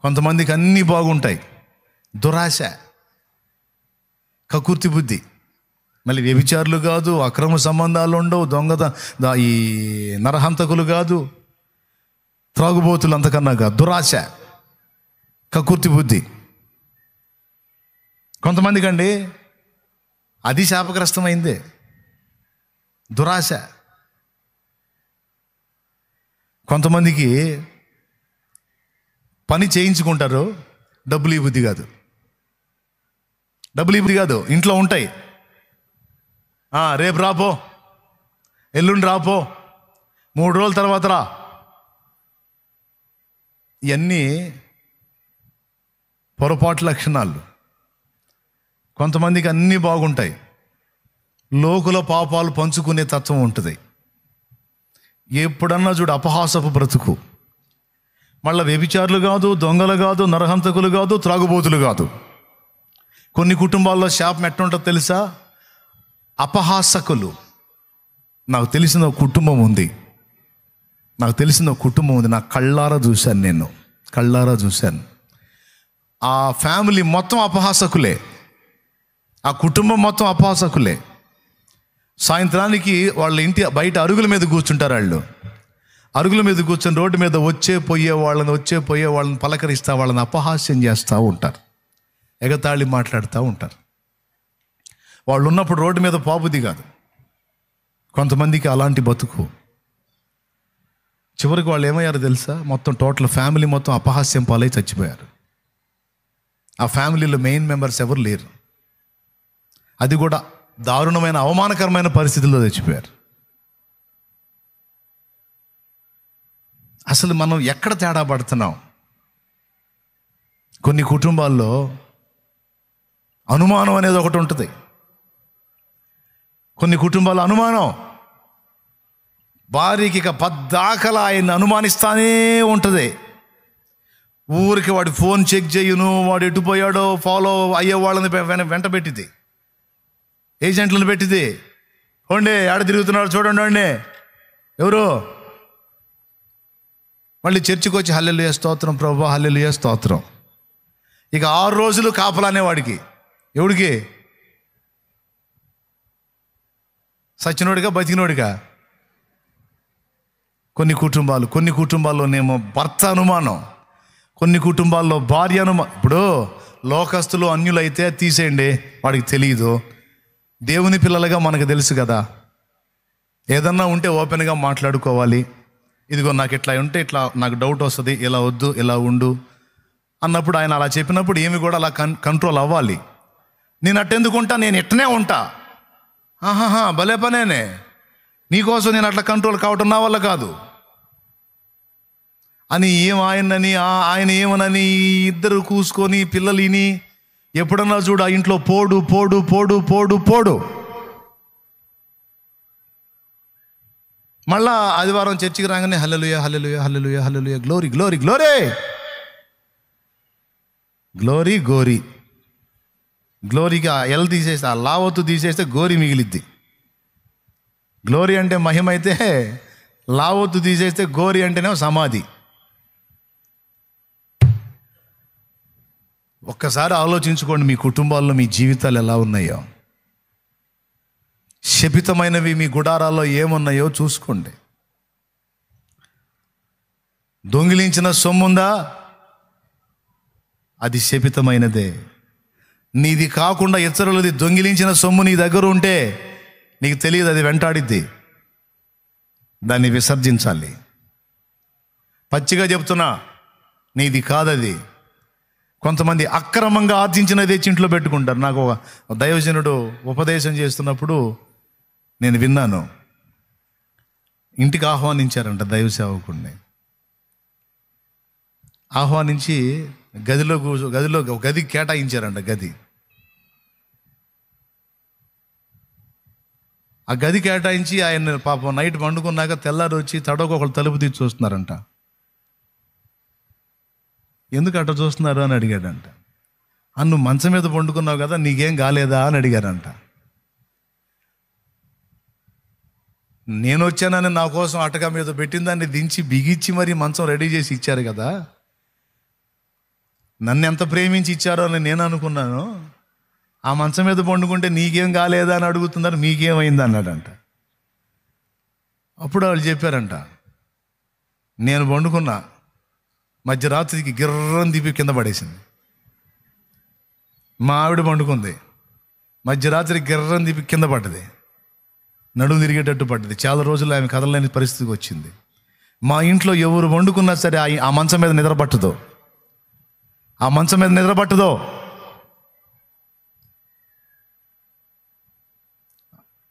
కొంతమందికి అన్నీ బాగుంటాయి, దురాశ, కకుర్తి బుద్ధి. మళ్ళీ వ్యభిచారులు కాదు, అక్రమ సంబంధాలు ఉండవు, ఈ నరహంతకులు కాదు, త్రాగుబోతులు అంతకన్నా కాదు, దురాశ, కకుర్తి బుద్ధి. కొంతమందికి అండి అది శాపగ్రస్తమైందే, దురాశ. కొంతమందికి పని చేయించుకుంటారు, డబ్బులు ఈ బుద్ధి కాదు, డబ్బులు ఈ బుద్ధి కాదు, ఇంట్లో ఉంటాయి. రేపు రాపో, ఎల్లుండి రాపో, 3 రోజుల తర్వాత రా. ఇవన్నీ పొరపాటు లక్షణాలు. కొంతమందికి అన్నీ బాగుంటాయి, లోకుల పాపాలు పంచుకునే తత్వం ఉంటుంది. ఎప్పుడన్నా చూడు అపహాసపు బ్రతుకు. మళ్ళీ వ్యభిచారులు కాదు, దొంగలు కాదు, నరహంతకులు కాదు, త్రాగుబోతులు కాదు. కొన్ని కుటుంబాల్లో శాపం ఎట్టుంటుందో తెలుసా? అపహాసకులు. నాకు తెలిసిన ఒక కుటుంబం ఉంది, నా కళ్ళారా చూశాను. ఆ ఫ్యామిలీ మొత్తం అపహాసకులే, ఆ కుటుంబం మొత్తం అపహాసకులే. సాయంత్రానికి వాళ్ళ ఇంటి బయట అరుగుల మీద కూర్చుంటారు. వాళ్ళు అరుగుల మీద కూర్చొని రోడ్డు మీద వచ్చే పోయే వాళ్ళని పలకరిస్తూ వాళ్ళని అపహాస్యం చేస్తూ ఉంటారు, ఎగతాళి మాట్లాడుతూ ఉంటారు. వాళ్ళు ఉన్నప్పుడు రోడ్డు మీద పాబుది కాదు. కొంతమందికి అలాంటి బతుకు. చివరికి వాళ్ళు ఏమయ్యారో తెలుసా? మొత్తం టోటల్ ఫ్యామిలీ మొత్తం అపహాస్యం పాలై చచ్చిపోయారు. ఆ ఫ్యామిలీలో మెయిన్ మెంబర్స్ ఎవరు లేరు. అది కూడా దారుణమైన అవమానకరమైన పరిస్థితుల్లో చచ్చిపోయారు. అసలు మనం ఎక్కడ తేడా పడుతున్నాం? కొన్ని కుటుంబాల్లో అనుమానం అనేది ఒకటి ఉంటుంది. కొన్ని కుటుంబాల్లో అనుమానం, భార్యకి ఇక పద్దాకల ఆయన్ని అనుమానిస్తానే ఉంటుంది. ఊరికి వాడి ఫోన్ చెక్ చేయను, వాడు ఎటుపోయాడో ఫాలో అయ్యే వాళ్ళని వెంట పెట్టింది, ఏజెంట్లను పెట్టింది. ఓండి ఆడ తిరుగుతున్నాడు చూడండి అండి ఎవరు. మళ్ళీ చర్చికి వచ్చి హల్లెలూయా స్తోత్రం ప్రభువా, హల్లెలూయా స్తోత్రం. ఇక 6 రోజులు కాపలానే వాడికి. ఎవడికి? సచ్చినోడిగా బతికినోడిగా? కొన్ని కుటుంబాల్లోనేమో భర్త అనుమానం, కొన్ని కుటుంబాల్లో భార్య అనుమానం. ఇప్పుడు లోకస్తులు అన్యులైతే తీసేయండి, వాడికి తెలియదు. దేవుని పిల్లలుగా మనకు తెలుసు కదా, ఏదన్నా ఉంటే ఓపెన్గా మాట్లాడుకోవాలి. ఇదిగో నాకు ఇట్లా ఉంటే ఇట్లా నాకు డౌట్ వస్తుంది, ఇలా వద్దు ఇలా ఉండు అన్నప్పుడు ఆయన అలా చెప్పినప్పుడు ఏమి కూడా అలా కంట్రోల్ అవ్వాలి. నేను అట్టెందుకుంటా, నేను ఇట్టనే ఉంటా. భలే పనేనే, నీకోసం నేను అట్లా కంట్రోల్ కావటం నా వల్ల కాదు అని ఆయన ఏమనని ఇద్దరు కూసుకొని పిల్లలిని ఎప్పుడన్నా చూడు ఆ ఇంట్లో పోడు పోడు పోడు పోడు పోడు. మళ్ళా ఆదివారం చర్చికి రాగానే hallelujah hallelujah hallelujah hallelujah, glory glory glory glory gory. గ్లోరీకి ఆ ఎల్ తీసేస్తే, ఆ లావత్తు తీసేస్తే గోరి మిగిలిద్ది. గ్లోరీ అంటే మహిమ అయితే, లావత్తు తీసేస్తే గోరి అంటేనే సమాధి. ఒక్కసారి ఆలోచించుకోండి, మీ కుటుంబాల్లో మీ జీవితాలు ఎలా ఉన్నాయో, శపితమైనవి మీ గుడారాల్లో ఏమున్నాయో చూసుకోండి. దొంగిలించిన సొమ్ముందా? అది శపితమైనదే. నీది కాకుండా ఇతరులది దొంగిలించిన సొమ్ము నీ దగ్గర ఉంటే నీకు తెలియదు, అది వెంటాడిద్ది. దాన్ని విసర్జించాలి. పచ్చిగా చెప్తున్నా, నీది కాదది. కొంతమంది అక్రమంగా ఆర్జించినదే ఇంట్లో పెట్టుకుంటారు. నాకు ఒక దైవజనుడు ఉపదేశం చేస్తున్నప్పుడు నేను విన్నాను. ఇంటికి ఆహ్వానించారంట దైవ సేవకుడిని. ఆహ్వానించి గదిలో గది కేటాయించారంట. ఆ గది కేటాయించి ఆయన పాపం నైట్ పండుకున్నాక తెల్లారి వచ్చి తడొకళ్ళు తలుపు తీసి చూస్తున్నారంట. ఎందుకు అట్లా చూస్తున్నారు అని అడిగాడంట. నువ్వు మంచం మీద పండుకున్నావు కదా, నీకేం కాలేదా అని అడిగారంట. నేను వచ్చానని నా కోసం అటక మీద పెట్టిన దాన్ని దించి బిగించి మరీ మంచం రెడీ చేసి ఇచ్చారు కదా, నన్ను ఎంత ప్రేమించి ఇచ్చారో అని నేను అనుకున్నాను. ఆ మంచం మీద పండుకుంటే నీకేం కాలేదా అని అడుగుతున్నారు, మీకేమైంది అన్నాడంట. అప్పుడు వాళ్ళు చెప్పారంట, నేను పండుకున్నా, మధ్యరాత్రికి గిర్రం దిపి కింద పడేసింది. మా ఆవిడ పండుకుంది, మధ్యరాత్రి గిర్రం దిపి కింద పడ్డది, నడుము తిరిగేటట్టు పడ్డది. చాలా రోజులు ఆమె కదలలేని పరిస్థితికి వచ్చింది. మా ఇంట్లో ఎవరు వండుకున్నా సరే ఆ మంచం మీద నిద్ర పట్టదు, ఆ మంచం మీద నిద్ర పట్టదు.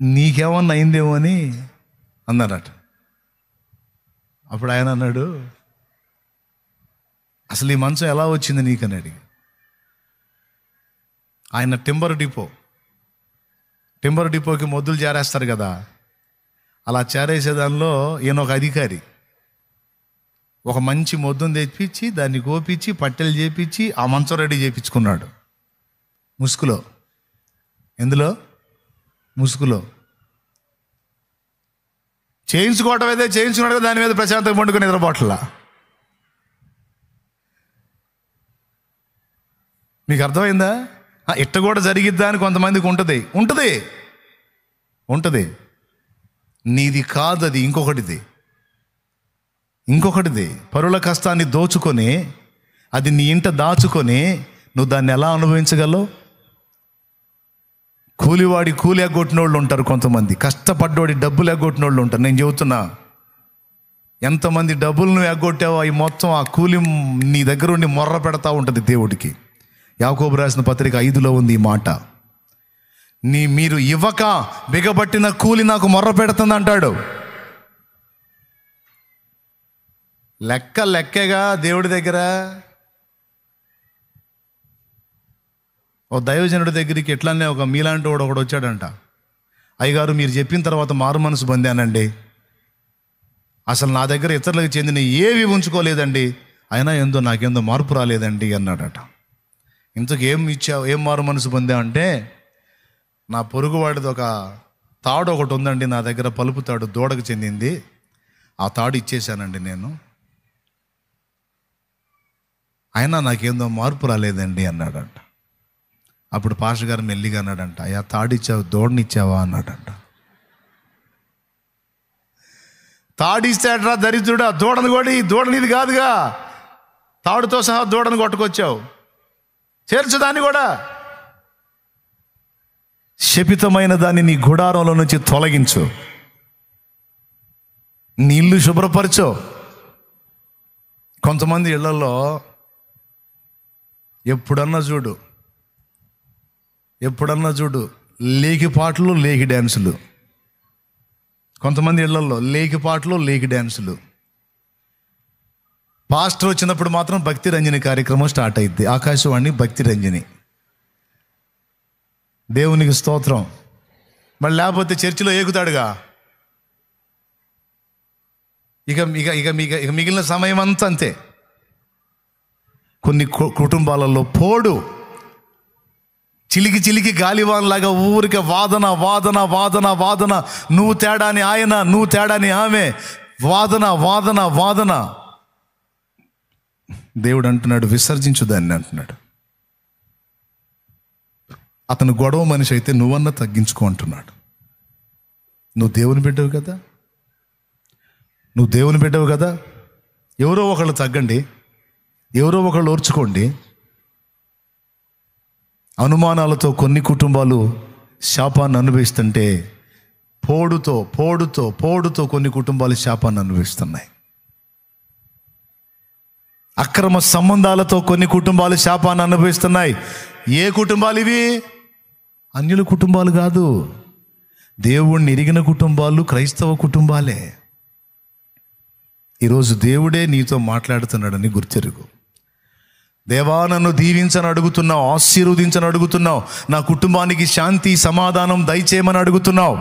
నీకేమన్నా అయిందేమో అని అన్నారట. అప్పుడు ఆయన అన్నాడు, అసలు ఈ మంచం ఎలా వచ్చింది నీకని అడిగి. ఆయన టింబర్ డిపోకి మొద్దులు చేరేస్తారు కదా, అలా చేరేసే దానిలో ఈయన ఒక అధికారి ఒక మంచి మొద్దును తెప్పించి దాన్ని కోపించి పట్టెలు చేపించి ఆ మంచం రెడీ చేయించుకున్నాడు ముసుగులో. ఎందులో? ముసుగులో. చేయించుకోవటం అయితే చేయించుకున్నాడు, దాని మీద ప్రశాంతంగా పండుకొని నిద్రపోట్లా. మీకు అర్థమైందా? ఇట్ట కూడా జరిగిద్దా అని కొంతమందికి ఉంటుంది. నీది కాదు అది, ఇంకొకటిది. పరుల కష్టాన్ని దోచుకొని అది నీ ఇంట దాచుకొని నువ్వు దాన్ని ఎలా అనుభవించగలవు? కూలివాడి కూలి ఎగ్గొట్టిన వాళ్ళు ఉంటారు, కొంతమంది కష్టపడ్డోడి డబ్బులు ఎగ్గొట్టిన వాళ్ళు ఉంటారు. నేను చెబుతున్నా, ఎంతమంది డబ్బులు నువ్వు ఎగ్గొట్టావో అవి మొత్తం ఆ కూలి నీ దగ్గర ఉండి మొర్ర పెడతా ఉంటుంది దేవుడికి. యాకోబు రాసిన పత్రిక 5లో ఉంది ఈ మాట. మీరు ఇవ్వక బిగబట్టిన కూలి నాకు మొర్ర పెడుతుంది అంటాడు. లెక్కేగా దేవుడి దగ్గర. ఓ దైవజనుడి దగ్గరికి ఎట్లానే ఒక మీలాంటి వాడు ఒకడు వచ్చాడంట. అయ్యగారు, మీరు చెప్పిన తర్వాత మారు మనసు పొందానండి, అసలు నా దగ్గర ఇతరులకు చెందిన ఏవి ఉంచుకోలేదండి, అయినా నాకేందో మార్పు రాలేదండి అన్నాడట. ఇంతకు ఏం మారు మనసు పొందా అంటే, నా పొరుగువాడిది ఒక తాడు ఒకటి ఉందండి నా దగ్గర, పలుపు తాడు, దూడకు చెందింది, ఆ తాడు ఇచ్చేసానండి నేను, అయినా నాకేందో మార్పు రాలేదండి అన్నాడంట. అప్పుడు పాస్టర్ గారు మెల్లిగా అన్నాడంట, అయ్యా తాడిచ్చావు, దూడనిచ్చావా అన్నాడంట. తాడిస్తాడ్రా దరిద్రుడా, దూడనిది కాదుగా, తాడుతో సహా దూడను కొట్టుకొచ్చావు, చేర్చుదాన్ని కూడా. శపితమైన దాన్ని నీ గుడారంలో నుంచి తొలగించు, నీ ఇల్లు శుభ్రపరచు. కొంతమంది ఇళ్లలో ఎప్పుడన్నా చూడు లేకి పాటలు, లేకి డ్యాన్సులు. కొంతమంది ఇళ్లలో లేకి పాటలు, లేకి డ్యాన్సులు. పాస్టర్ వచ్చినప్పుడు మాత్రం భక్తి రంజని కార్యక్రమం స్టార్ట్ అయింది. ఆకాశవాణి భక్తి రంజని, దేవునికి స్తోత్రం. మళ్ళీ లేకపోతే చర్చిలో ఏగుతాడుగా. ఇక మిగిలిన సమయం అంతా అంతే. కొన్ని కుటుంబాలలో పోడు చిలికి గాలివాన్లాగా ఊరికే వాదన, నువ్వు తేడాని ఆయన, నువ్వు తేడాని ఆమె, వాదన. దేవుడు అంటున్నాడు, విసర్జించు దాన్ని అంటున్నాడు. అతను గొడవ మనిషి అయితే నువ్వన్నా తగ్గించుకో అంటున్నాడు. నువ్వు దేవుని బిడ్డవు కదా, ఎవరో ఒకళ్ళు తగ్గండి, ఎవరో ఒకళ్ళు ఓర్చుకోండి. అనుమానాలతో కొన్ని కుటుంబాలు శాపాన్ని అనుభవిస్తుంటే, పోడుతో కొన్ని కుటుంబాలు శాపాన్ని అనుభవిస్తున్నాయి. అక్రమ సంబంధాలతో కొన్ని కుటుంబాలు శాపాన్ని అనుభవిస్తున్నాయి. ఏ కుటుంబాలు ఇవి? అన్యుల కుటుంబాలు కాదు, దేవుణ్ణి ఎరిగిన కుటుంబాలు, క్రైస్తవ కుటుంబాలే. ఈరోజు దేవుడే నీతో మాట్లాడుతున్నాడని గుర్తెరుగు. దేవా, నన్ను దీవించని అడుగుతున్నావు, ఆశీర్వదించని అడుగుతున్నావు, నా కుటుంబానికి శాంతి సమాధానం దయచేయమని అడుగుతున్నావు.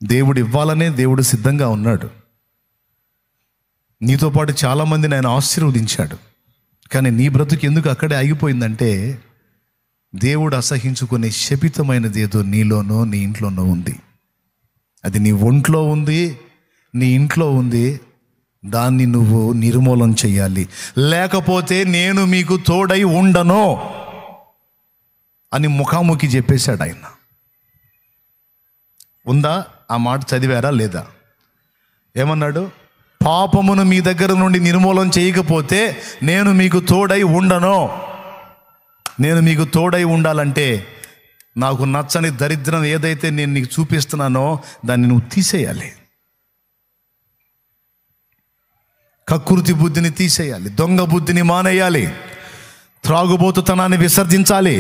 దేవుడు ఇవ్వాలనే దేవుడు సిద్ధంగా ఉన్నాడు. నీతో పాటు చాలామందిని ఆయన ఆశీర్వదించాడు. కానీ నీ బ్రతుకు ఎందుకు అక్కడే ఆగిపోయిందంటే, దేవుడు అసహించుకునే శపితమైనది ఏదో నీలోనో నీ ఇంట్లోనో ఉంది. అది నీ ఒంట్లో ఉంది, నీ ఇంట్లో ఉంది, దాన్ని నువ్వు నిర్మూలన చెయ్యాలి. లేకపోతే నేను మీకు తోడై ఉండను అని ముఖాముఖి చెప్పేశాడు ఆయన. ఉందా ఆ మాట? చదివారా లేదా? ఏమన్నాడు? పాపమును మీ దగ్గర నుండి నిర్మూలన చేయకపోతే నేను మీకు తోడై ఉండను. నేను మీకు తోడై ఉండాలంటే నాకు నచ్చని దరిద్రం ఏదైతే నేను నీకు చూపిస్తున్నానో దాన్ని నువ్వు తీసేయాలి. కకృతి బుద్ధిని తీసేయాలి, దొంగ బుద్ధిని మానేయాలి, త్రాగుబోతుతనాన్ని విసర్జించాలి.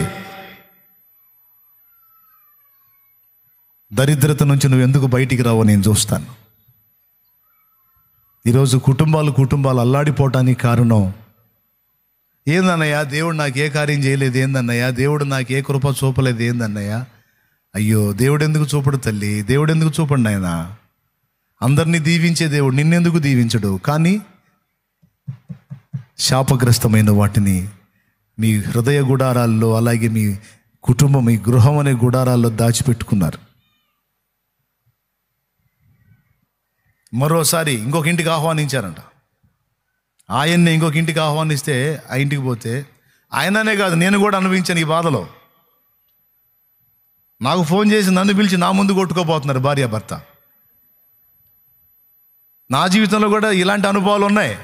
దరిద్రత నుంచి నువ్వు ఎందుకు బయటికి రావో నేను చూస్తాను. ఈరోజు కుటుంబాలు అల్లాడిపోవటానికి కారణం ఏందన్నయ్యా? దేవుడు నాకు ఏ కార్యం చేయలేదు ఏందన్నయ్యా? దేవుడు నాకు ఏ కృప చూపలేదు ఏందన్నయ్యా? అయ్యో, దేవుడు ఎందుకు చూపడు తల్లి? దేవుడు ఎందుకు చూపండి ఆయన? అందరినీ దీవించే దేవుడు నిన్నెందుకు దీవించడు? కానీ శాపగ్రస్తమైన వాటిని మీ హృదయ గుడారాల్లో, అలాగే మీ కుటుంబం, మీ గృహం అనే గుడారాల్లో దాచిపెట్టుకున్నారు. మరోసారి ఇంకొక ఇంటికి ఆహ్వానించారంట. ఆయన్ని ఇంకొక ఇంటికి ఆహ్వానిస్తే ఆ ఇంటికి పోతే ఆయననే కాదు, నేను కూడా అనుభవించాను ఈ బాధలో. నాకు ఫోన్ చేసి నన్ను పిలిచి నా ముందు కొట్టుకోపోతున్నారు భార్యాభర్త. నా జీవితంలో కూడా ఇలాంటి అనుభవాలు ఉన్నాయి.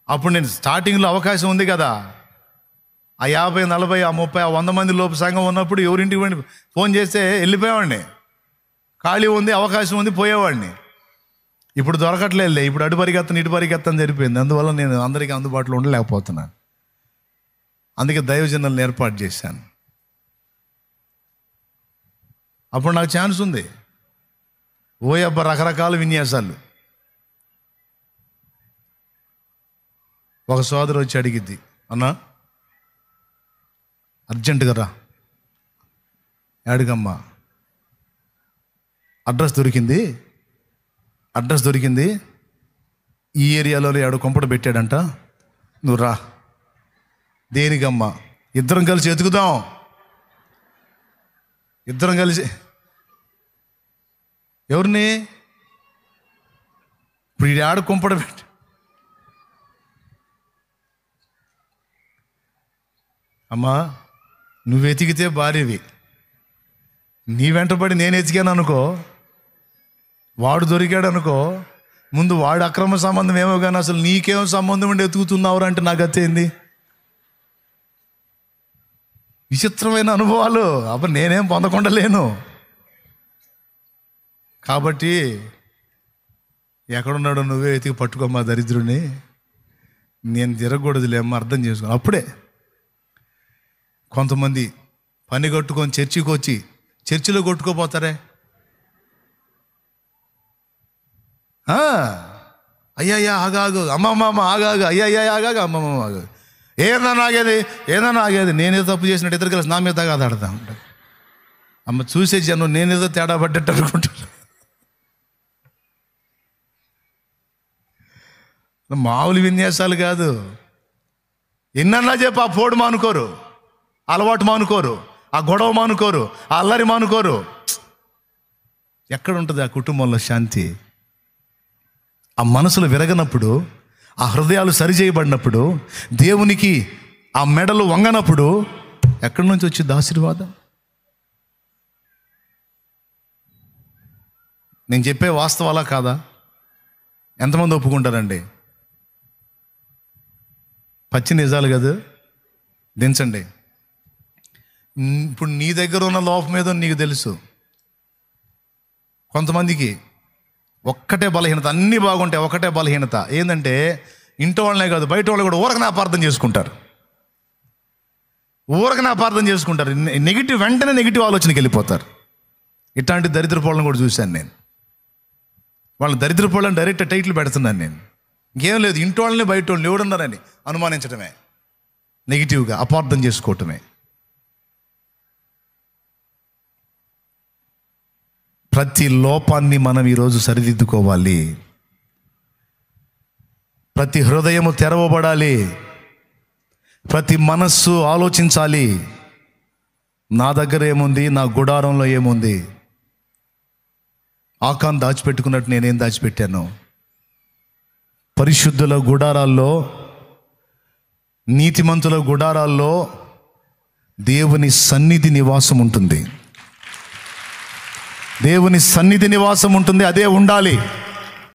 అప్పుడు నేను స్టార్టింగ్లో అవకాశం ఉంది కదా, ఆ 50, 40, 30, 100 మంది లోపు సంఘం ఉన్నప్పుడు ఎవరింటికి ఫోన్ చేస్తే వెళ్ళిపోయేవాడిని. ఖాళీ ఉంది, అవకాశం ఉంది, పోయేవాడిని. ఇప్పుడు దొరకట్లేదు. ఇప్పుడు అటు పరిగెత్తను ఇటు పరిగెత్తని జరిపోయింది. అందువల్ల నేను అందరికీ అందుబాటులో ఉండలేకపోతున్నాను. అందుకే దైవజనులను ఏర్పాటు చేశాను. అప్పుడు నాకు ఛాన్స్ ఉంది. ఓయబ్బ రకరకాల విన్యాసాలు. ఒక సోదరు వచ్చి అడిగిద్ది, అన్నా అర్జెంటుగా రా. అడుగమ్మా, అడ్రస్ దొరికింది ఈ ఏరియాలో ఏడు కొంపట పెట్టాడంట, నువ్వు రా. దేనికమ్మా? ఇద్దరం కలిసి ఎతుకుదాం. ఇద్దరం కలిసి ఎవరిని? ఇప్పుడు ఈ ఆడ కొంపట పెట్టి అమ్మా, నువ్వు వెతికితే భార్యవి, నీ వెంటబడి నేను ఎతికాను అనుకో, వాడు దొరికాడు అనుకో, ముందు వాడు అక్రమ సంబంధం ఏమో కానీ అసలు నీకేమో సంబంధం ఉండి ఎతుకుతున్నావు అంటే నాకు అత్తేంది? విచిత్రమైన అనుభవాలు. అప్పుడు నేనేం పొందకుండా లేను. కాబట్టి ఎక్కడున్నాడో నువ్వే వెతికి పట్టుకోమ్మా దరిద్రుని, నేను తిరగకూడదులేమ్మా, అర్థం చేసుకో. అప్పుడే కొంతమంది పని కట్టుకొని చర్చికి వచ్చి చర్చిలో కొట్టుకోపోతారే. అయ్యా ఆగాగు, అమ్మమ్మ ఆగాగు, అయ్యా ఆగాగు, అమ్మమ్మ ఆగాగు. ఏదన్నా ఆగేది నేనేదో తప్పు చేసినట్టు ఇద్దరు కలిసి నా మీద కాదు ఆడతా ఉంటాను. అమ్మ చూసే జనం నేనేదో తేడా పడ్డట్టు అనుకుంటాను. మామూలు విన్యాసాలు కాదు. ఎన్నన్నా చెప్పి ఆ పోడు మానుకోరు, అలవాటు మానుకోరు, ఆ గొడవ మానుకోరు, ఆ అల్లరి మానుకోరు. ఎక్కడ ఉంటుంది ఆ కుటుంబంలో శాంతి? ఆ మనసులు విరగనప్పుడు, ఆ హృదయాలు సరిచేయబడినప్పుడు, దేవునికి ఆ మెడలు వంగనప్పుడు ఎక్కడి నుంచి వచ్చింది ఆశీర్వాదం? నేను చెప్పే వాస్తవాలా కాదా? ఎంతమంది ఒప్పుకుంటారండి? పచ్చి నిజాలు కదా, దించండి. ఇప్పుడు నీ దగ్గర ఉన్న లోపం ఏదో నీకు తెలుసు. కొంతమందికి ఒక్కటే బలహీనత, అన్నీ బాగుంటాయి, ఒకటే బలహీనత ఏంటంటే ఇంట్లో వాళ్ళనే కాదు బయట వాళ్ళు కూడా ఊరకనే అపార్థం చేసుకుంటారు. వెంటనే నెగిటివ్ ఆలోచనకి వెళ్ళిపోతారు. ఇట్లాంటి దరిద్రపోళ్ళని కూడా చూశాను నేను. వాళ్ళ దరిద్రపోళ్ళని డైరెక్ట్ టైటిల్ పెడుతున్నాను నేను. ఇంకేం లేదు, ఇంట్లో వాళ్ళని బయట వాళ్ళని ఎవడున్నారని అనుమానించడమే, నెగిటివ్గా అపార్థం చేసుకోవటమే. ప్రతి లోపాన్ని మనం ఈరోజు సరిదిద్దుకోవాలి. ప్రతి హృదయము తెరవబడాలి. ప్రతి మనస్సు ఆలోచించాలి, నా దగ్గర ఏముంది, నా గుడారంలో ఏముంది. ఆకాన్ దాచిపెట్టుకున్నట్టు నేనేం దాచిపెట్టాను? పరిశుద్ధుల గుడారాల్లో, నీతిమంతుల గుడారాల్లో దేవుని సన్నిధి నివాసం ఉంటుంది. దేవుని సన్నిధి నివాసం ఉంటుంది. అదే ఉండాలి.